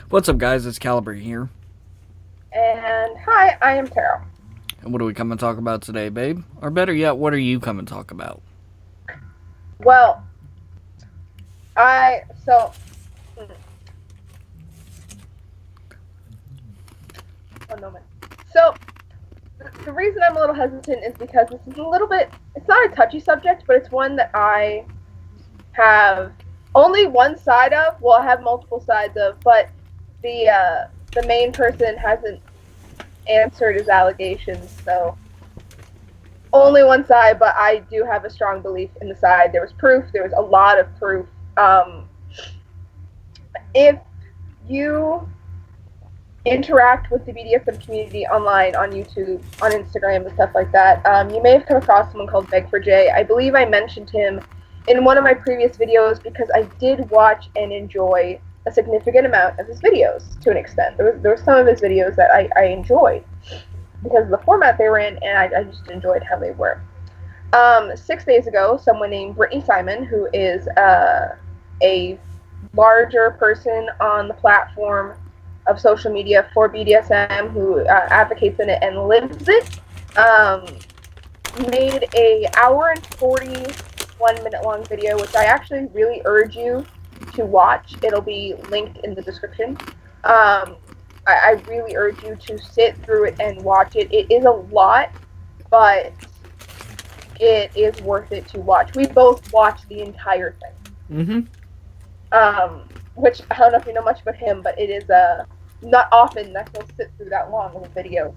What's up, guys? It's Caliber here. And hi, I am Taro. And what do we come and talk about today, babe? Or better yet, what are you coming to talk about? Well, I so hmm, one moment. So the reason I'm a little hesitant is because this is a little bit. It's not a touchy subject, but it's one that I have only one side of. Well, I have multiple sides of, but the main person hasn't answered his allegations, so only one side. But I do have a strong belief in the side. There was proof. There was a lot of proof. If you interact with the BDSM community online on YouTube, on Instagram, and stuff like that, you may have come across someone called Beg4J. I believe I mentioned him in one of my previous videos because I did watch and enjoy a significant amount of his videos to an extent. There were some of his videos that I enjoyed because of the format they were in, and I just enjoyed how they were. 6 days ago, someone named Brittany Simon, who is a larger person on the platform of social media for BDSM, who advocates in it and lives it, um, made a hour and 41-minute long video, which I actually really urge you to watch. It'll be linked in the description. I really urge you to sit through it and watch it. It is a lot, but it is worth it to watch. We both watched the entire thing. Mm-hmm. Which I don't know if you know much about him, but it is not often that he'll sit through that long of a video.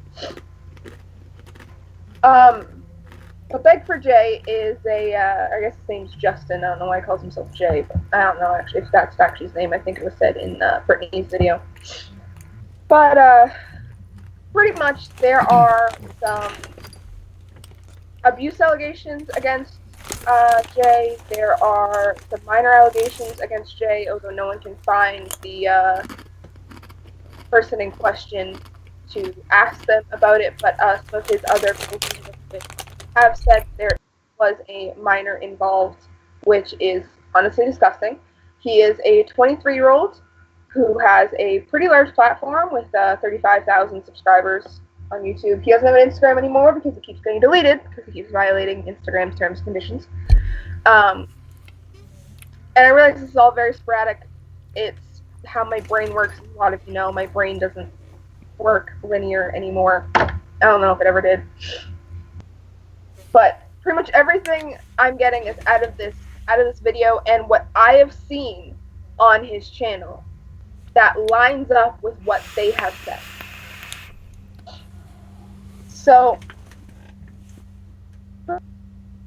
But Beg4J is I guess his name's Justin. I don't know why he calls himself Jay, but I don't know actually if that's actually his name. I think it was said in Brittany's video. But pretty much there are some abuse allegations against Jay. There are some minor allegations against Jay, although no one can find the person in question to ask them about it, but some of his other have said there was a minor involved, which is honestly disgusting. He is a 23-year-old who has a pretty large platform with 35,000 subscribers on YouTube. He doesn't have an Instagram anymore because it keeps getting deleted because he keeps violating Instagram's terms and conditions. And I realize this is all very sporadic. It's how my brain works. As a lot of you know, my brain doesn't work linear anymore. I don't know if it ever did. But pretty much everything I'm getting is out of this video, and what I have seen on his channel that lines up with what they have said. So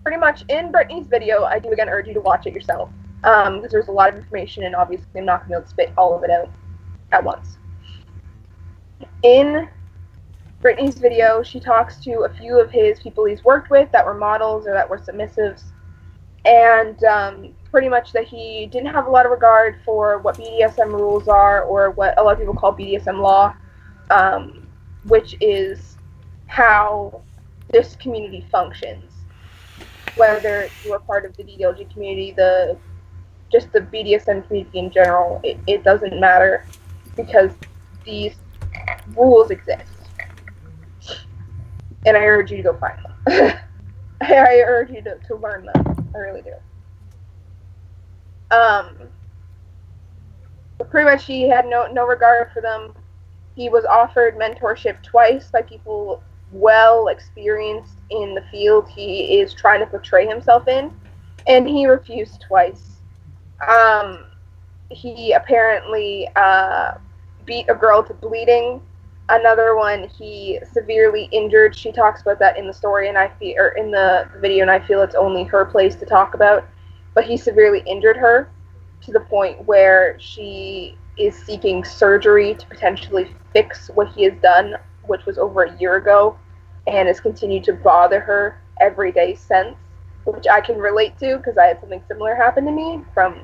pretty much in Brittany's video, I do again urge you to watch it yourself, because there's a lot of information, and obviously I'm not going to be able to spit all of it out at once. In Brittany's video, she talks to a few of his people he's worked with that were models or that were submissives, and pretty much that he didn't have a lot of regard for what BDSM rules are, or what a lot of people call BDSM law, which is how this community functions. Whether you are part of the DDLG community, just the BDSM community in general, it doesn't matter, because these rules exist. And I urge you to go find them. I urge you to learn them. I really do. But pretty much he had no regard for them. He was offered mentorship twice by people well experienced in the field he is trying to portray himself in, and he refused twice. He apparently beat a girl to bleeding. Another one he severely injured. She talks about that in the story, and in the video, and I feel it's only her place to talk about. But he severely injured her to the point where she is seeking surgery to potentially fix what he has done, which was over a year ago, and has continued to bother her every day since, which I can relate to because I had something similar happen to me from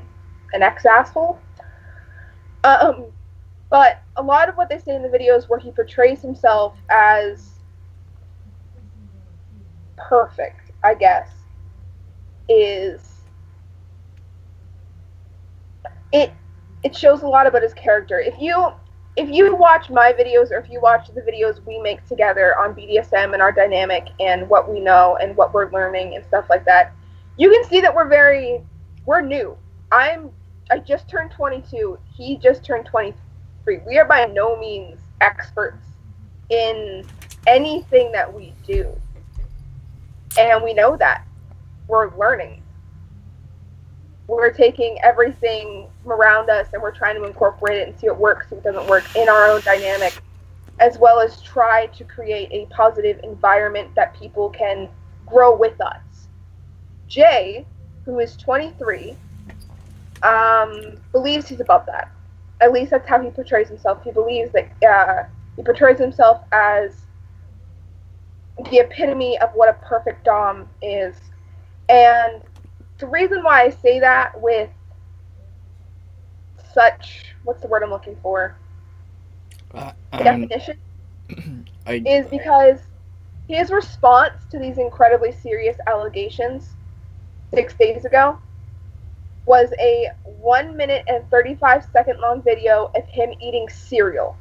an ex-asshole. But a lot of what they say in the videos where he portrays himself as perfect, I guess, is it shows a lot about his character. If you watch my videos, or if you watch the videos we make together on BDSM and our dynamic and what we know and what we're learning and stuff like that, you can see that we're new. I just turned 22. He just turned 23. We are by no means experts in anything that we do. And we know that. We're learning. We're taking everything around us and we're trying to incorporate it and see what works, what doesn't work in our own dynamic, as well as try to create a positive environment that people can grow with us. Jay, who is 23, believes he's above that. At least that's how he portrays himself. He believes that he portrays himself as the epitome of what a perfect dom is. And the reason why I say that with such, what's the word I'm looking for? Definition is because his response to these incredibly serious allegations 6 days ago was a 1 minute and 35-second long video of him eating cereal.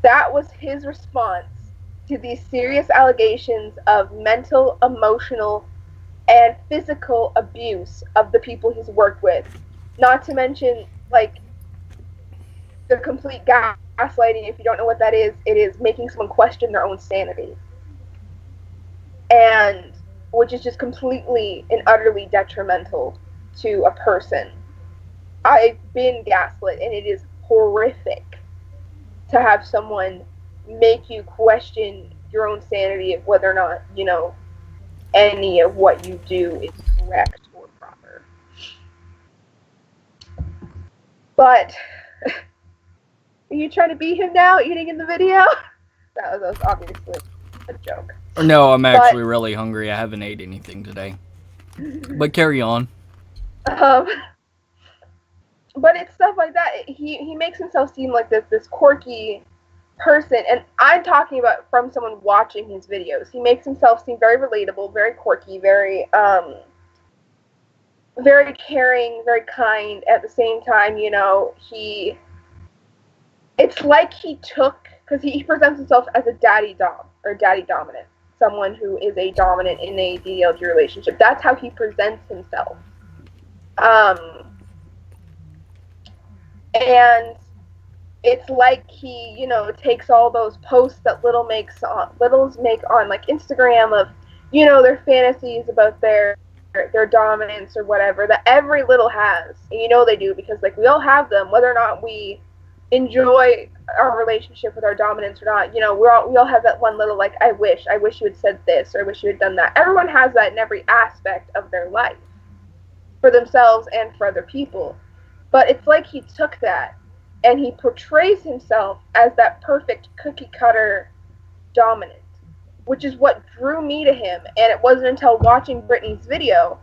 That was his response to these serious allegations of mental, emotional, and physical abuse of the people he's worked with. Not to mention, like, the complete gaslighting. If you don't know what that is, it is making someone question their own sanity. And which is just completely and utterly detrimental to a person. I've been gaslit, and it is horrific to have someone make you question your own sanity of whether or not, you know, any of what you do is correct or proper. But are you trying to beat him now, eating in the video? That was obviously a joke. No, I'm actually really hungry. I haven't ate anything today. But carry on. But it's stuff like that. He makes himself seem like this quirky person, and I'm talking about from someone watching his videos. He makes himself seem very relatable, very quirky, very very caring, very kind. At the same time, you know, it's like he took, because he presents himself as a daddy dom, or daddy dominant, someone who is a dominant in a DLG relationship. That's how he presents himself. And it's like he, you know, takes all those posts that littles make on like Instagram of, you know, their fantasies about their dominance or whatever, that every little has. And you know they do, because like we all have them, whether or not we enjoy our relationship with our dominance or not. You know, we all have that one little, like, I wish you had said this, or I wish you had done that. Everyone has that in every aspect of their life, for themselves and for other people. But it's like he took that and he portrays himself as that perfect cookie cutter dominant, which is what drew me to him. And it wasn't until watching Brittany's video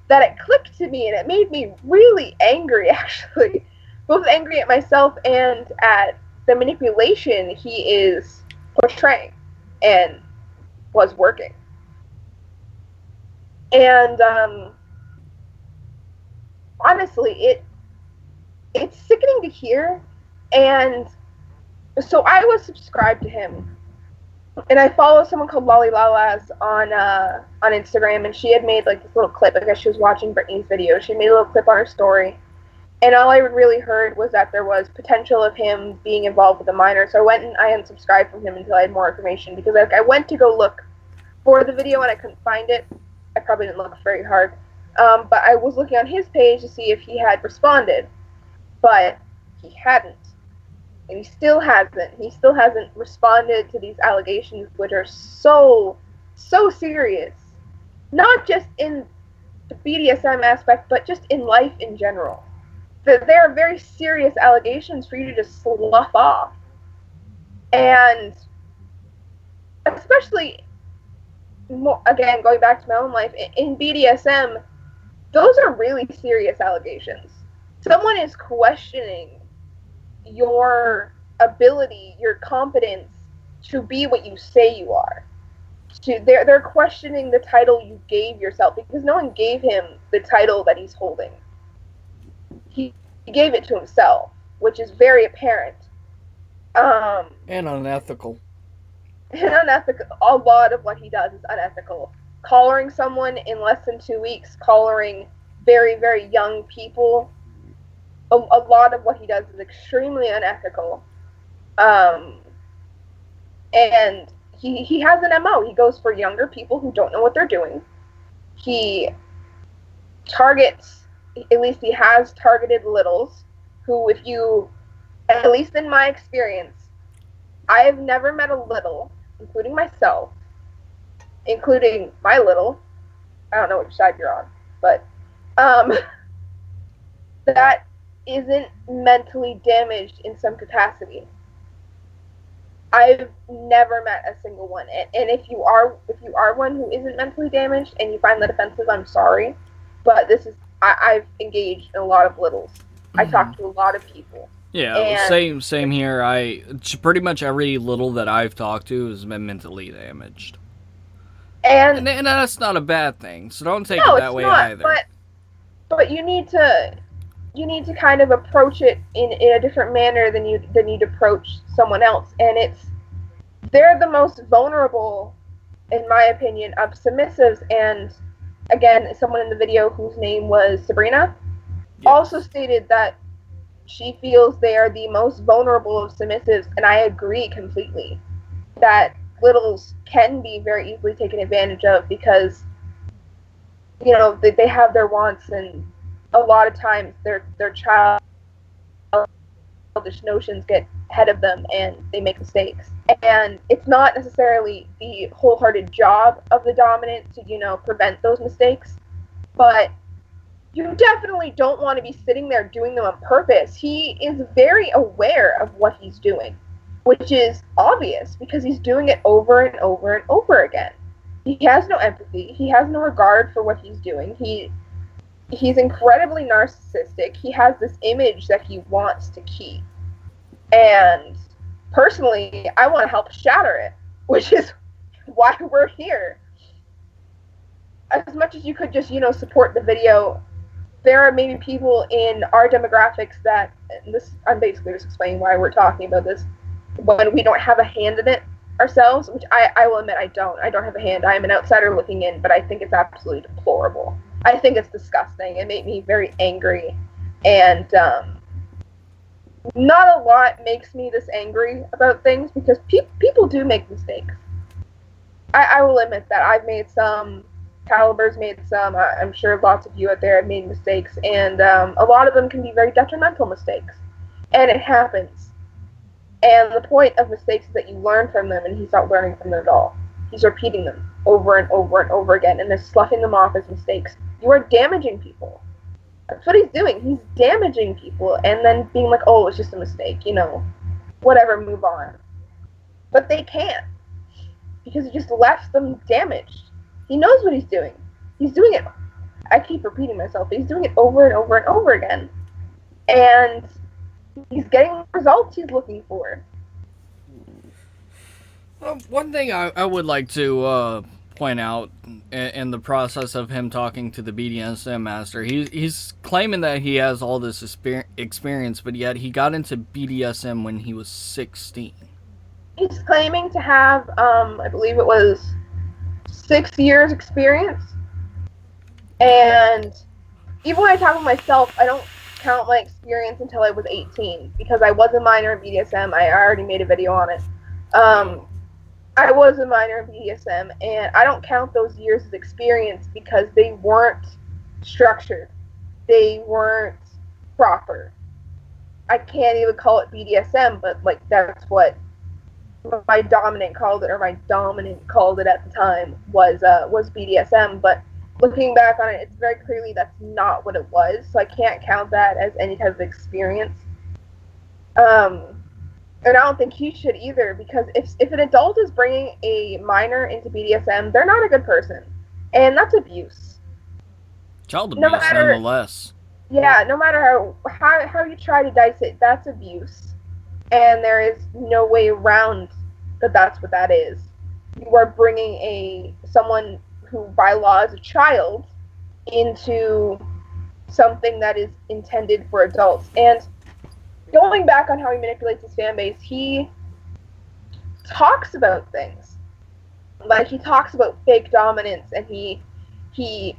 that it clicked to me, and it made me really angry, actually. Both angry at myself and at the manipulation he is portraying and was working. And honestly, it's sickening to hear. And so I was subscribed to him, and I follow someone called Lolly Lalas on Instagram, and she had made like this little clip. I guess she was watching Brittany's video. She made a little clip on her story. And all I really heard was that there was potential of him being involved with a minor. So I went and I unsubscribed from him until I had more information, because I went to go look for the video and I couldn't find it. I probably didn't look very hard. But I was looking on his page to see if he had responded. But he hadn't. And he still hasn't. He still hasn't responded to these allegations, which are so, so serious. Not just in the BDSM aspect, but just in life in general. There are very serious allegations for you to just slough off. And especially, again, going back to my own life, in BDSM, those are really serious allegations. Someone is questioning your ability, your competence to be what you say you are. They're questioning the title you gave yourself, because no one gave him the title that he's holding. he gave it to himself, which is very apparent. And unethical. And unethical. A lot of what he does is unethical. Collaring someone in less than 2 weeks, collaring very, very young people. A lot of what he does is extremely unethical. And he has an MO. He goes for younger people who don't know what they're doing. He targets, at least he has targeted littles, who, if you, at least in my experience, I have never met a little, including myself, including my little, I don't know which side you're on, but, that isn't mentally damaged in some capacity. I've never met a single one, and if you are one who isn't mentally damaged and you find that offensive, I'm sorry, but this is, I've engaged in a lot of littles. I talk to a lot of people. Yeah, same here. Pretty much every little that I've talked to has been mentally damaged, and that's not a bad thing. So don't take it that way either. But you need to kind of approach it in a different manner than you'd approach someone else, and they're the most vulnerable, in my opinion, of submissives. And again, someone in the video whose name was Sabrina also stated that she feels they are the most vulnerable of submissives, and I agree completely that littles can be very easily taken advantage of because, you know, they have their wants, and a lot of times their childish notions get ahead of them and they make mistakes. And it's not necessarily the wholehearted job of the dominant to, you know, prevent those mistakes, but you definitely don't want to be sitting there doing them on purpose. He is very aware of what he's doing, which is obvious because he's doing it over and over and over again. He has no empathy. He has no regard for what he's doing. He's incredibly narcissistic. He has this image that he wants to keep. And personally, I want to help shatter it, which is why we're here. As much as you could just, you know, support the video, there are maybe people in our demographics that, I'm basically just explaining why we're talking about this, when we don't have a hand in it ourselves, which I will admit I don't have a hand. I am an outsider looking in, but I think it's absolutely deplorable. I think it's disgusting. It made me very angry, and not a lot makes me this angry about things because people do make mistakes. I will admit that. I've made some, Caliber's made some, I'm sure lots of you out there have made mistakes, and a lot of them can be very detrimental mistakes, and it happens. And the point of mistakes is that you learn from them, and he's not learning from them at all. He's repeating them over and over and over again, and they're sloughing them off as mistakes. You are damaging people. That's what he's doing. He's damaging people, and then being like, oh, it's just a mistake, you know, whatever, move on. But they can't, because he just left them damaged. He knows what he's doing. He's doing it, I keep repeating myself, but he's doing it over and over and over again. And he's getting the results he's looking for. One thing I would like to point out in the process of him talking to the BDSM master, he's claiming that he has all this experience, but yet he got into BDSM when he was 16. He's claiming to have, I believe it was 6 years experience. And even when I talk about myself, I don't count my experience until I was 18 because I was a minor in BDSM. I already made a video on it. I was a minor in BDSM, and I don't count those years as experience because they weren't structured. They weren't proper. I can't even call it BDSM, but like that's what my dominant called it, or my dominant called it at the time, was BDSM. But looking back on it, it's very clearly that's not what it was, so I can't count that as any type of experience. And I don't think he should either, because if an adult is bringing a minor into BDSM, they're not a good person, and that's abuse. Child abuse, nonetheless. Yeah, no matter how you try to dice it, that's abuse, and there is no way around that. That's what that is. You are bringing someone who by law is a child into something that is intended for adults. And going back on how he manipulates his fan base, he talks about things. Like, he talks about fake dominance, and he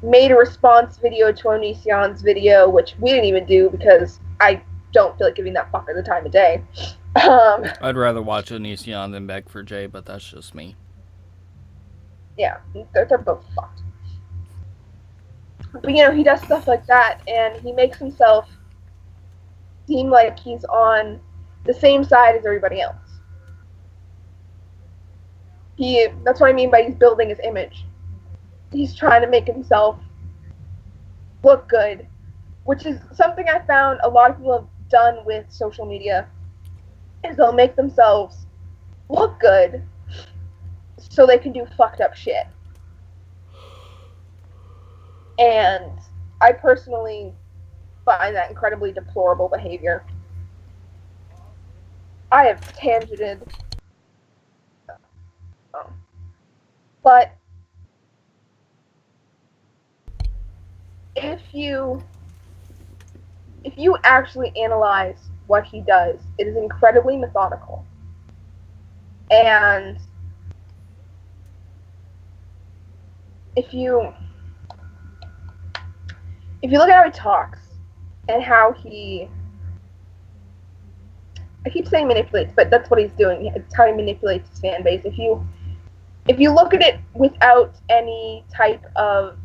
made a response video to Onision's video, which we didn't even do because I don't feel like giving that fucker the time of day. I'd rather watch Onision than beg for Jay, but that's just me. Yeah, they're both fucked. But, he does stuff like that, and he makes himself seem like he's on the same side as everybody else. That's what I mean by he's building his image. He's trying to make himself look good, which is something I found a lot of people have done with social media, is they'll make themselves look good so they can do fucked up shit. And I personally find that incredibly deplorable behavior. I have tangented. But if you actually analyze what he does, it is incredibly methodical. And if you look at how he talks and how I keep saying manipulates, but that's what he's doing. It's how he manipulates his fan base. If you look at it without any type of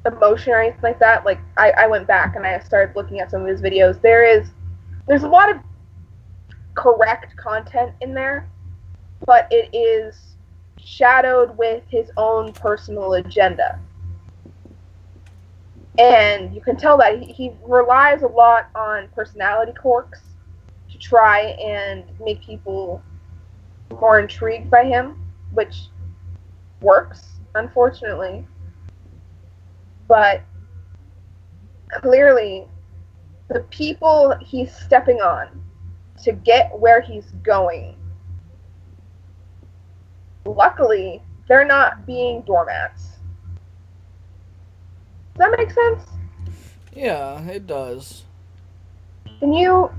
emotion or anything like that, like I went back and I started looking at some of his videos, there's a lot of correct content in there, but it is shadowed with his own personal agenda. And you can tell that he relies a lot on personality quirks to try and make people more intrigued by him, which works, unfortunately. But clearly, the people he's stepping on to get where he's going, luckily, they're not being doormats. Does that make sense? Yeah, it does. Can you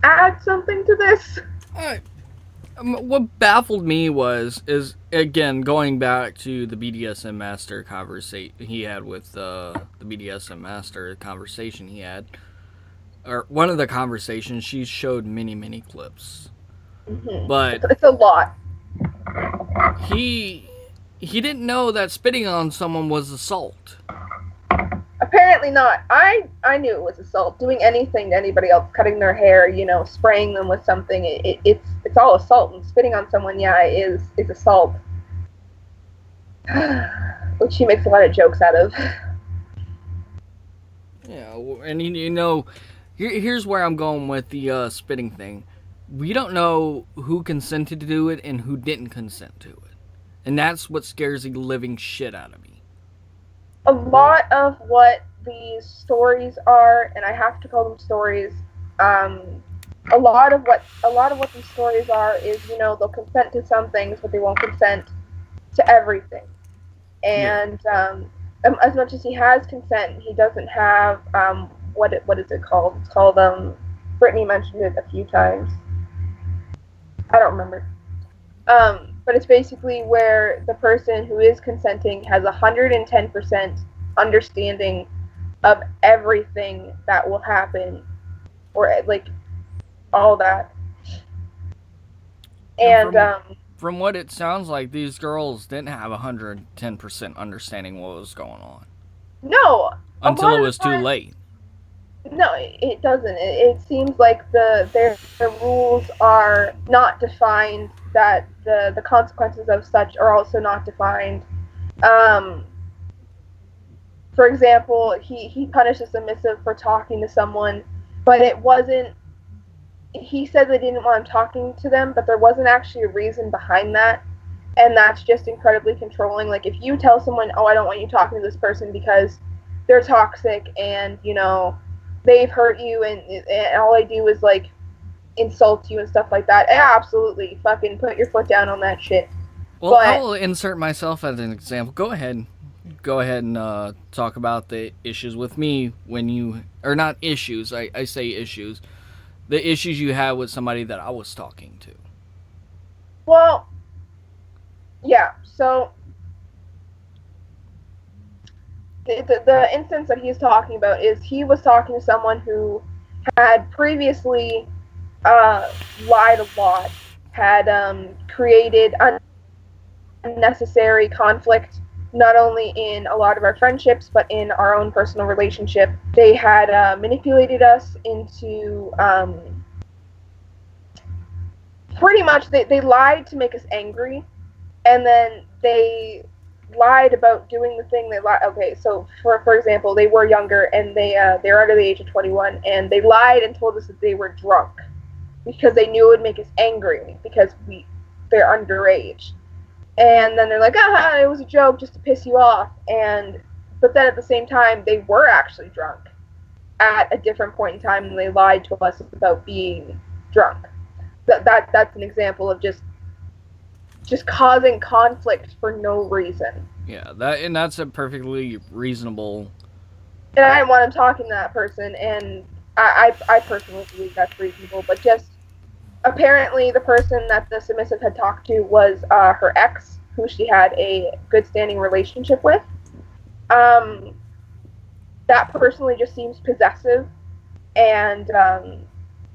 add something to this? What baffled me is again going back to the BDSM master conversation he had with the BDSM master conversation he had, or one of the conversations. She showed many clips, but It's a lot. He didn't know that spitting on someone was assault. Apparently not. I knew it was assault. Doing anything to anybody else, cutting their hair, spraying them with something, it's all assault. And spitting on someone, is assault. Which he makes a lot of jokes out of. Yeah, and here's where I'm going with the spitting thing. We don't know who consented to do it and who didn't consent to it. And that's what scares the living shit out of me. A lot of what these stories are, and I have to call them stories, a lot of what these stories are is, they'll consent to some things, but they won't consent to everything. And as much as he has consent, he doesn't have what is it called? It's called Brittany mentioned it a few times. I don't remember. But it's basically where the person who is consenting has 110% understanding of everything that will happen, or like all that. And from what it sounds like, these girls didn't have 110% understanding what was going on. No. Until it was too late. No, it doesn't. It seems like their rules are not defined, that the consequences of such are also not defined. For example, he punished a submissive for talking to someone, but it wasn't, he said they didn't want him talking to them, but there wasn't actually a reason behind that, and that's just incredibly controlling. Like, if you tell someone, I don't want you talking to this person because they're toxic and, they've hurt you and all they do is, like, insult you and stuff like that, absolutely, fucking put your foot down on that shit. Well, I'll insert myself as an example. Go ahead. go ahead and talk about the issues with me when you, or not issues, I say issues, the issues you had with somebody that I was talking to. Well, yeah, so the instance that he's talking about is he was talking to someone who had previously lied a lot, had created unnecessary conflict, not only in a lot of our friendships, but in our own personal relationship. They had manipulated us into pretty much, they lied to make us angry, and then they lied about doing the thing they lied. Okay, so for example, they were younger, and they're under the age of 21, and they lied and told us that they were drunk because they knew it would make us angry because they're underage. And then they're like, it was a joke just to piss you off. But then at the same time, they were actually drunk at a different point in time, and they lied to us about being drunk. That's an example of just causing conflict for no reason. Yeah, that's a perfectly reasonable. And I didn't want him talking to that person, and I personally believe that's reasonable, but just apparently the person that the submissive had talked to was her ex, who she had a good standing relationship with. That personally just seems possessive and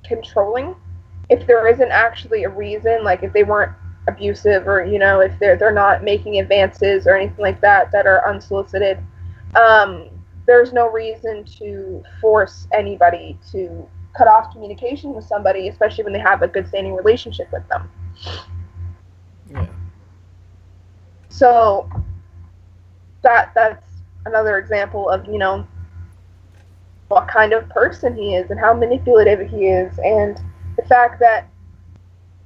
controlling. If there isn't actually a reason, like if they weren't abusive, or if they're not making advances or anything like that are unsolicited, there's no reason to force anybody to cut off communication with somebody, especially when they have a good standing relationship with them. Yeah. So that's another example of what kind of person he is and how manipulative he is, and the fact that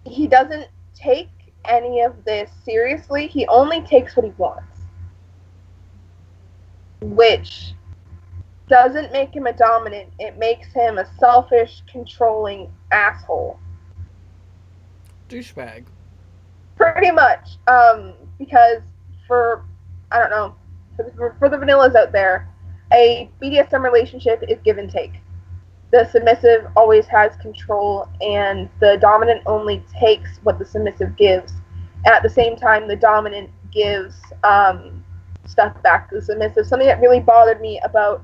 he doesn't take any of this seriously. He only takes what he wants, which doesn't make him a dominant. It makes him a selfish, controlling asshole. Douchebag. Pretty much. Because for the vanillas out there, a BDSM relationship is give and take. The submissive always has control, and the dominant only takes what the submissive gives. And at the same time, the dominant gives stuff back to the submissive. Something that really bothered me about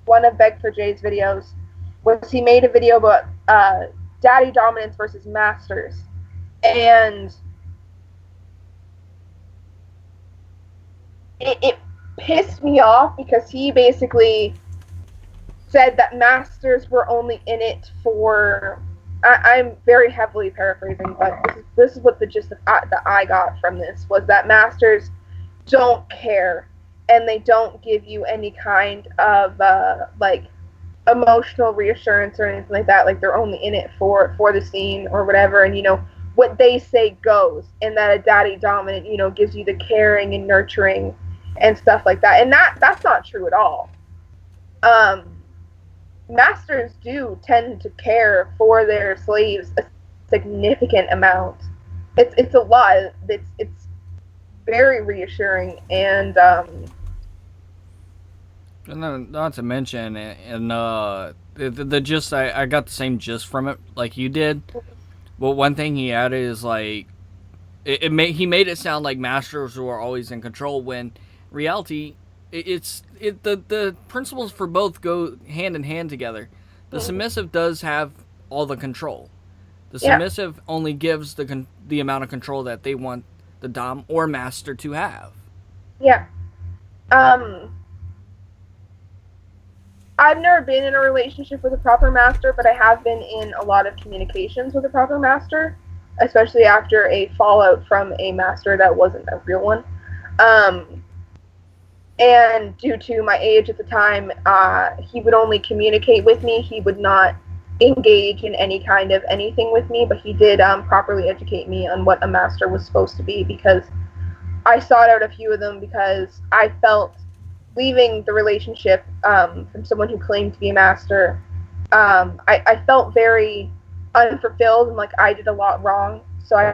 one of Beg4Jay's videos was he made a video about daddy dominance versus masters. And it pissed me off because he basically said that masters were only in it for... I'm very heavily paraphrasing, but this is what the gist that I got from this was that masters don't care, and they don't give you any kind of emotional reassurance or anything like that. Like they're only in it for the scene or whatever, and what they say goes, and that a daddy dominant gives you the caring and nurturing and stuff like that, and that's not true at all. Masters do tend to care for their slaves a significant amount. It's a lot. It's very reassuring, and not to mention, and the gist, I got the same gist from it like you did. But one thing he added is like he made it sound like masters were always in control, when in reality the principles for both go hand in hand together. The submissive does have all the control. The submissive only gives the amount of control that they want the dom or master to have. Yeah. I've never been in a relationship with a proper master, but I have been in a lot of communications with a proper master, especially after a fallout from a master that wasn't a real one. And due to my age at the time, he would only communicate with me. He would not engage in any kind of anything with me, but he did properly educate me on what a master was supposed to be, because I sought out a few of them because I felt leaving the relationship from someone who claimed to be a master, I felt very unfulfilled and like I did a lot wrong. So I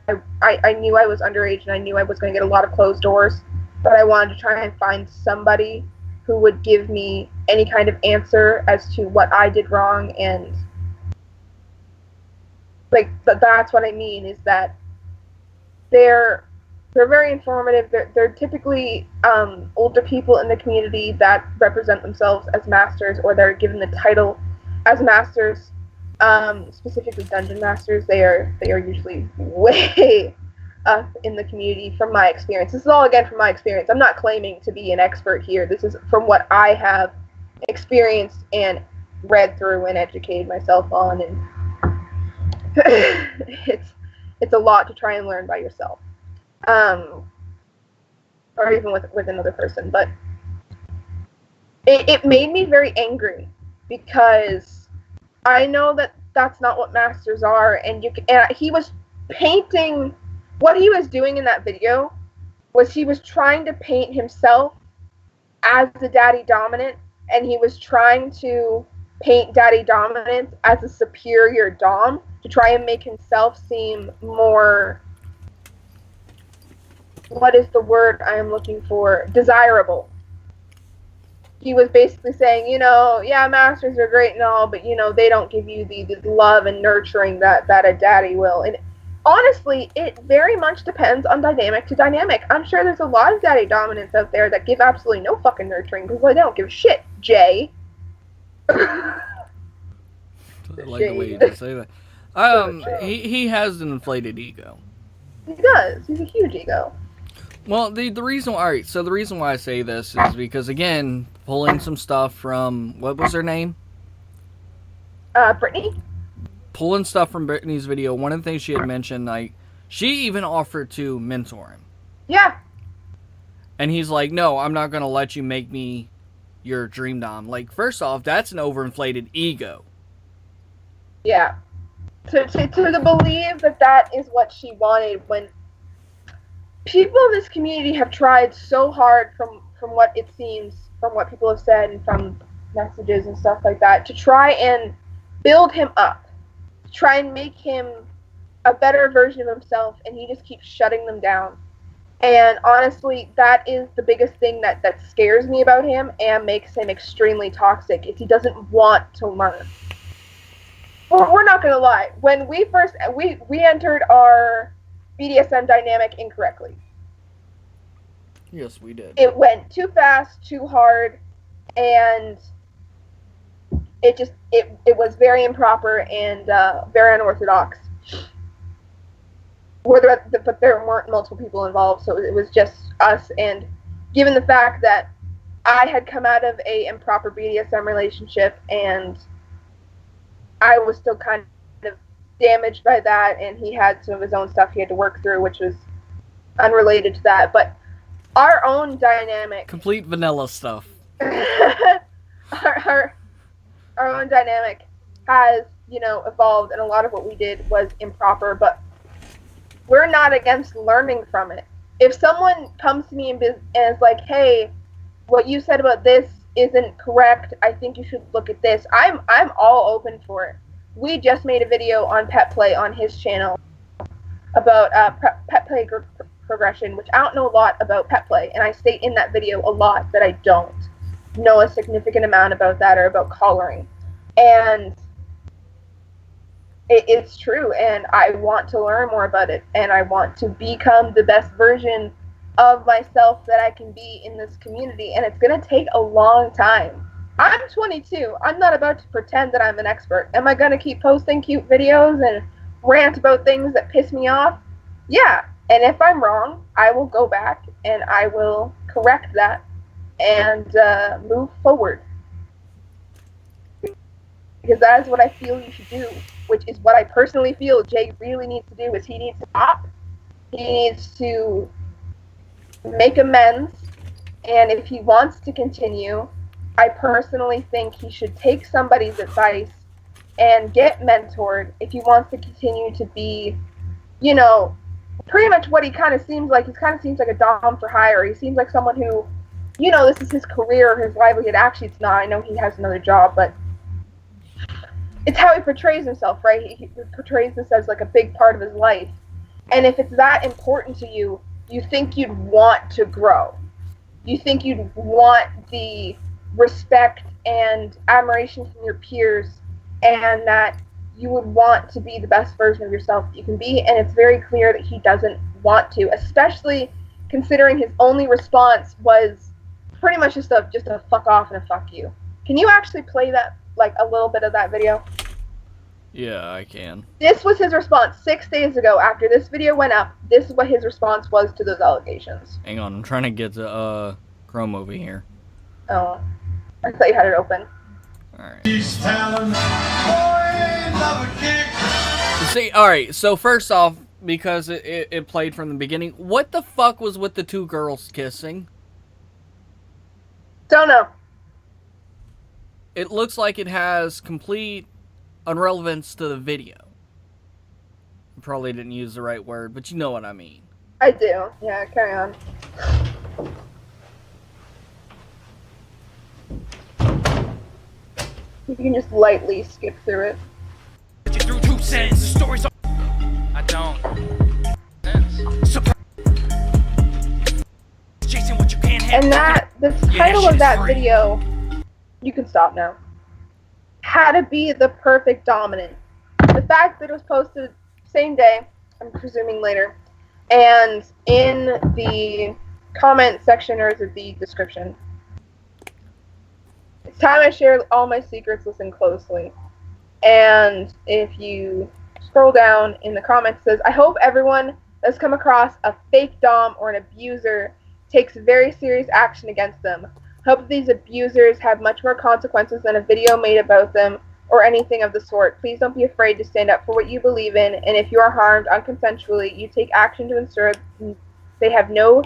knew I was underage, and I knew I was going to get a lot of closed doors. but I wanted to try and find somebody who would give me any kind of answer as to what I did wrong. And like, that's what I mean, is that they're very informative. They're typically older people in the community that represent themselves as masters, or they're given the title as masters. Specifically dungeon masters. They are usually way up in the community from my experience. This is all again from my experience. I'm not claiming to be an expert here. This is from what I have experienced and read through and educated myself on, and it's a lot to try and learn by yourself. Or even with another person, but it made me very angry, because I know that that's not what masters are, and he was painting, what he was doing in that video was he was trying to paint himself as the daddy dominant, and he was trying to paint daddy dominance as a superior dom to try and make himself seem more, what is the word I am looking for? Desirable. He was basically saying, yeah, masters are great and all, but, they don't give you the love and nurturing that a daddy will. And honestly, it very much depends on dynamic to dynamic. I'm sure there's a lot of daddy dominants out there that give absolutely no fucking nurturing because they don't give a shit, Jay. I like the way you just say that. He has an inflated ego. He does. He's a huge ego. Well, the reason why I say this is because, again, pulling some stuff from, what was her name? Brittany? Pulling stuff from Brittany's video, one of the things she had mentioned, like, she even offered to mentor him. Yeah. And he's like, no, I'm not going to let you make me your dream dom. Like, first off, that's an overinflated ego. Yeah. To believe that is what she wanted, when people in this community have tried so hard, from what it seems, from what people have said and from messages and stuff like that, to try and build him up, to try and make him a better version of himself, and he just keeps shutting them down. And honestly, that is the biggest thing that scares me about him and makes him extremely toxic, is he doesn't want to learn. We're not going to lie. When we first, we entered our BDSM dynamic incorrectly. Yes, we did. It went too fast, too hard, and it was very improper and very unorthodox. But there weren't multiple people involved, so it was just us. And given the fact that I had come out of a improper BDSM relationship, and I was still kind of damaged by that, and he had some of his own stuff he had to work through, which was unrelated to that. But our own dynamic, complete vanilla stuff. our own dynamic has, evolved, and a lot of what we did was improper, but we're not against learning from it. If someone comes to me and is like, hey, what you said about this isn't correct, I think you should look at this, I'm all open for it. We just made a video on pet play on his channel about pet play progression, which I don't know a lot about pet play, and I state in that video a lot that I don't know a significant amount about that, or about collaring. And it's true, and I want to learn more about it, and I want to become the best version of myself that I can be in this community, and it's going to take a long time. I'm 22. I'm not about to pretend that I'm an expert. Am I going to keep posting cute videos and rant about things that piss me off? Yeah, and if I'm wrong, I will go back and I will correct that and move forward. Because that is what I feel you should do, which is what I personally feel Jay really needs to do, is he needs to stop. He needs to make amends, and if he wants to continue, I personally think he should take somebody's advice and get mentored if he wants to continue to be, pretty much what he kind of seems like. He kind of seems like a dom for hire. He seems like someone who, this is his career, his livelihood. Actually, it's not. I know he has another job, but it's how he portrays himself, right? He portrays this as like a big part of his life. And if it's that important to you, you think you'd want to grow. You think you'd want the respect and admiration from your peers, and that you would want to be the best version of yourself that you can be, and it's very clear that he doesn't want to, especially considering his only response was pretty much just a fuck off and a fuck you. Can you actually play that, like, a little bit of that video? Yeah, I can. This was his response 6 days ago after this video went up. This is what his response was to those allegations. Hang on, I'm trying to get to Chrome over here. Oh, I thought you had it open. Alright. See, alright, so first off, because it played from the beginning, what the fuck was with the two girls kissing? Don't know. It looks like it has complete irrelevance to the video. I probably didn't use the right word, but you know what I mean. I do. Yeah, carry on. You can just lightly skip through it. I don't. And that, the title of that video, you can stop now, How to Be the Perfect Dominant. The fact that it was posted same day, I'm presuming later, and in the comment section or is it the description. It's time I share all my secrets, listen closely. And if you scroll down in the comments, it says, I hope everyone that's come across a fake dom or an abuser takes very serious action against them. Hope these abusers have much more consequences than a video made about them or anything of the sort. Please don't be afraid to stand up for what you believe in, and if you are harmed unconsensually, you take action to ensure they have no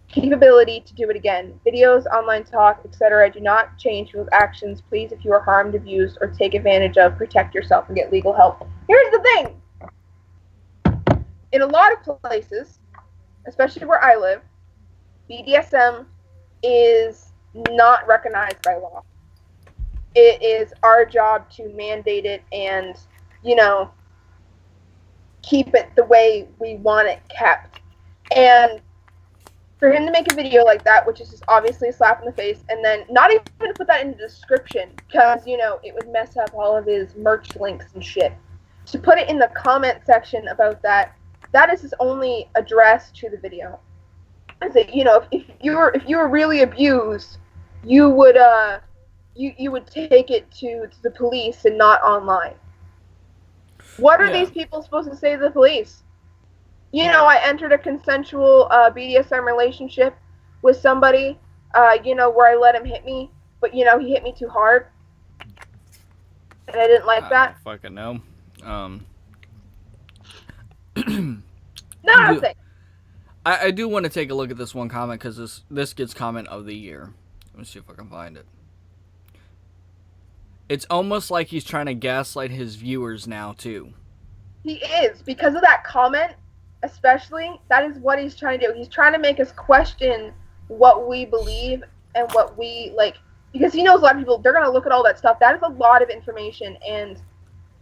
capability to do it again. Videos, online talk, etc. do not change people's actions. Please, if you are harmed, abused, or take advantage of, protect yourself and get legal help. Here's the thing. In a lot of places, especially where I live, BDSM is not recognized by law. It is our job to mandate it and, you know, keep it the way we want it kept. And for him to make a video like that, which is just obviously a slap in the face, and then not even to put that in the description, because, you know, it would mess up all of his merch links and shit. To put it in the comment section about that, that is his only address to the video. I say, you know, if you were really abused, you would you would take it to the police and not online. What are these people supposed to say to the police? You know, I entered a consensual BDSM relationship with somebody, you know, where I let him hit me, but, you know, he hit me too hard. And I didn't like that. I don't fucking know. Nothing. I do want to take a look at this one comment because this gets comment of the year. Let me see if I can find it. It's almost like he's trying to gaslight his viewers now, too. He is. Because of that comment, especially, that is what he's trying to do. He's trying to make us question what we believe and what we, like, because he knows a lot of people, they're going to look at all that stuff. That is a lot of information, and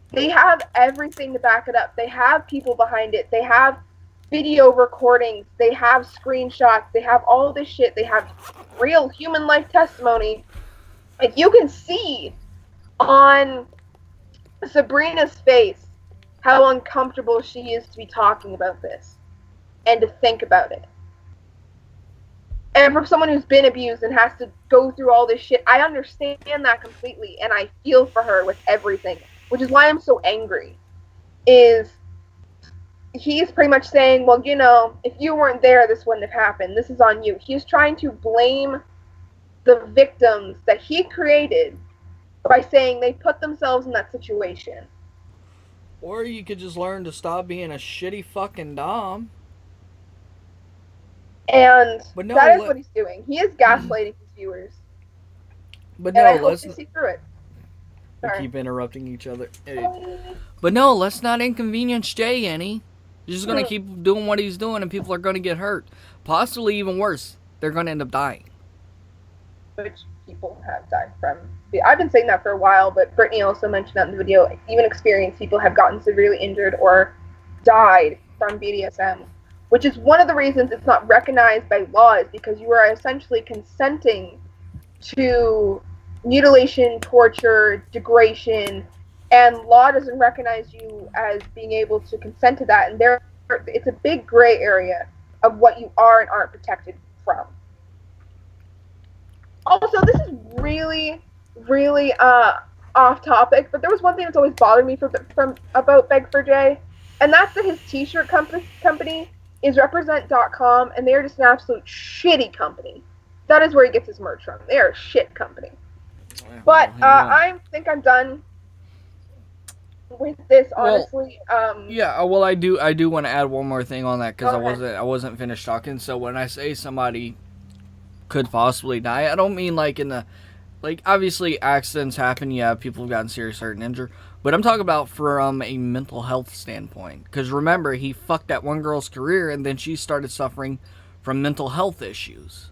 they have everything to back it up. They have people behind it. They have video recordings. They have screenshots. They have all this shit. They have real human life testimony. Like, you can see on Sabrina's face how uncomfortable she is to be talking about this and to think about it. And for someone who's been abused and has to go through all this shit, I understand that completely, and I feel for her with everything, which is why I'm so angry. Is he's pretty much saying, well, you know, if you weren't there, this wouldn't have happened. This is on you. He's trying to blame the victims that he created by saying they put themselves in that situation. Or you could just learn to stop being a shitty fucking dom. And but no, that is what he's doing. He is gaslighting his viewers. But and no, I hope to see through it. We Sorry. keep interrupting each other. But no, let's not inconvenience Jay any. He's just going to keep doing what he's doing and people are going to get hurt. Possibly even worse. They're going to end up dying. Which people have died from. I've been saying that for a while, but Brittany also mentioned that in the video. Even experienced people have gotten severely injured or died from BDSM. which is one of the reasons it's not recognized by law, is because you are essentially consenting to mutilation, torture, degradation, and law doesn't recognize you as being able to consent to that, and it's a big gray area of what you are and aren't protected from. Also, this is really, really off topic, but there was one thing that's always bothered me about Beg4J, and that's that his t-shirt company is Represent.com, and they are just an absolute shitty company. That is where he gets his merch from. They are a shit company. But I think I'm done with this, honestly. Yeah, well, I do want to add one more thing on that, because I wasn't finished talking. So when I say somebody could possibly die, I don't mean like in the, like, obviously accidents happen, yeah, people have gotten serious hurt and injured, but I'm talking about from a mental health standpoint, because remember, he fucked that one girl's career, and then she started suffering from mental health issues.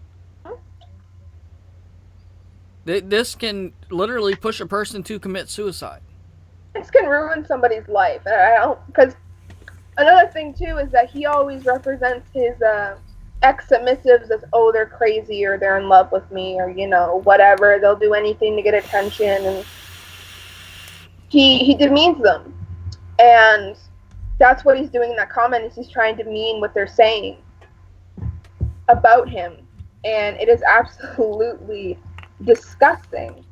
This can literally push a person to commit suicide. This can ruin somebody's life. Because another thing too is that he always represents his ex-submissives as, oh, they're crazy, or they're in love with me, or, you know, whatever, they'll do anything to get attention, and he demeans them. And that's what he's doing in that comment, is he's trying to demean what they're saying about him. And it is absolutely disgusting.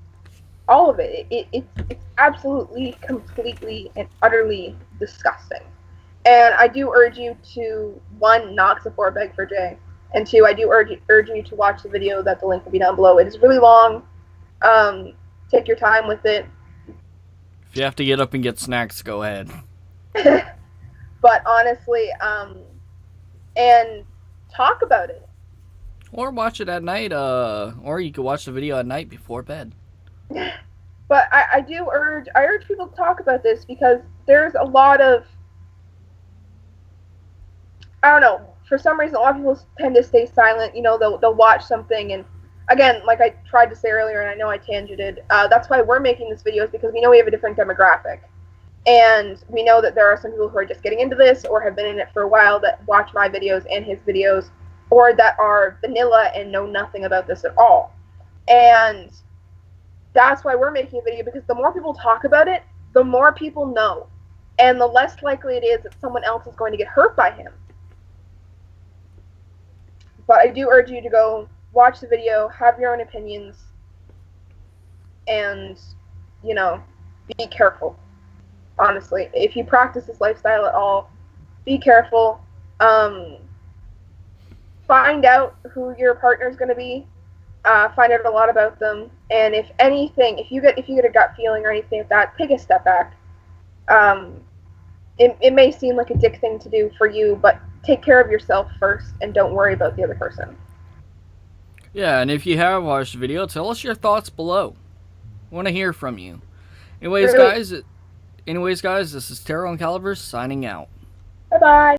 All of it. It's absolutely, completely, and utterly disgusting. And I do urge you to, one, not support Beg4J, and two, I do urge you to watch the video that the link will be down below. It is really long. Take your time with it. If you have to get up and get snacks, go ahead. But honestly, and talk about it. Or watch it at night, or you could watch the video at night before bed. But I urge people to talk about this, because there's a lot of, I don't know, for some reason a lot of people tend to stay silent. You know, they'll watch something, and again, like I tried to say earlier, and I know I tangented, that's why we're making this video, is because we know we have a different demographic. And we know that there are some people who are just getting into this, or have been in it for a while, that watch my videos and his videos, or that are vanilla and know nothing about this at all. And that's why we're making a video, because the more people talk about it, the more people know. And the less likely it is that someone else is going to get hurt by him. But I do urge you to go watch the video, have your own opinions, and, you know, be careful. Honestly, if you practice this lifestyle at all, be careful. Find out who your partner is going to be. Find out a lot about them, and if anything, if you get a gut feeling or anything like that, take a step back. It may seem like a dick thing to do for you, but take care of yourself first, and don't worry about the other person. Yeah, and if you have watched the video, tell us your thoughts below. I want to hear from you. Anyways, guys, this is Taro and Calibers signing out. Bye-bye.